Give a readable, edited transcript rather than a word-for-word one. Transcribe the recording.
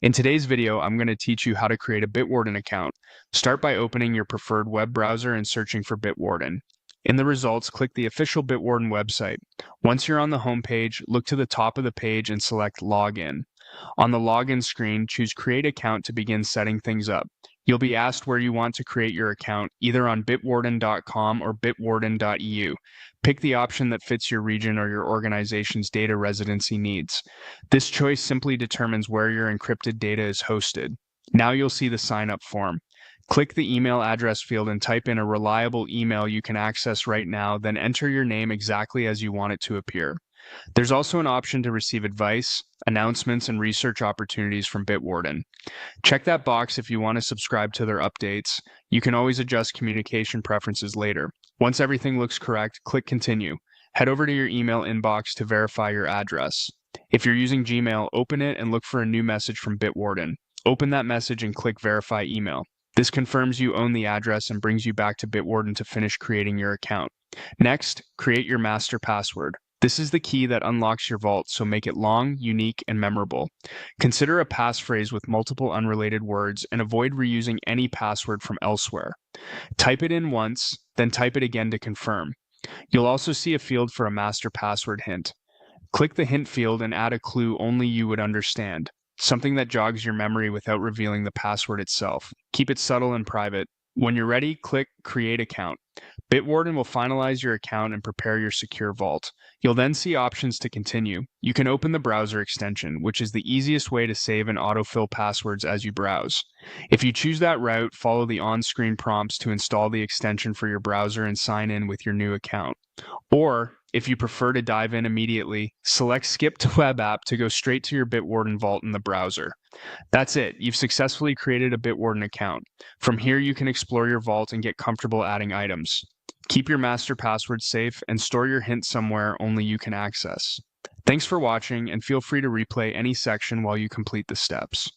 In today's video, I'm going to teach you how to create a Bitwarden account. Start by opening your preferred web browser and searching for Bitwarden. In the results, click the official Bitwarden website. Once you're on the home page, look to the top of the page and select Login. On the login screen, choose Create Account to begin setting things up. You'll be asked where you want to create your account, either on bitwarden.com or bitwarden.eu. Pick the option that fits your region or your organization's data residency needs. This choice simply determines where your encrypted data is hosted. Now you'll see the sign up form. Click the email address field and type in a reliable email you can access right now, then enter your name exactly as you want it to appear. There's also an option to receive advice, announcements, and research opportunities from Bitwarden. Check that box if you want to subscribe to their updates. You can always adjust communication preferences later. Once everything looks correct, click Continue. Head over to your email inbox to verify your address. If you're using Gmail, open it and look for a new message from Bitwarden. Open that message and click Verify Email. This confirms you own the address and brings you back to Bitwarden to finish creating your account. Next, create your master password. This is the key that unlocks your vault, so make it long, unique, and memorable. Consider a passphrase with multiple unrelated words and avoid reusing any password from elsewhere. Type it in once, then type it again to confirm. You'll also see a field for a master password hint. Click the hint field and add a clue only you would understand, something that jogs your memory without revealing the password itself. Keep it subtle and private. When you're ready, click Create Account. Bitwarden will finalize your account and prepare your secure vault. You'll then see options to continue. You can open the browser extension, which is the easiest way to save and autofill passwords as you browse. If you choose that route, follow the on-screen prompts to install the extension for your browser and sign in with your new account. Or, if you prefer to dive in immediately, select Skip to Web App to go straight to your Bitwarden vault in the browser. That's it. You've successfully created a Bitwarden account. From here, you can explore your vault and get comfortable adding items. Keep your master password safe and store your hint somewhere only you can access. Thanks for watching, and feel free to replay any section while you complete the steps.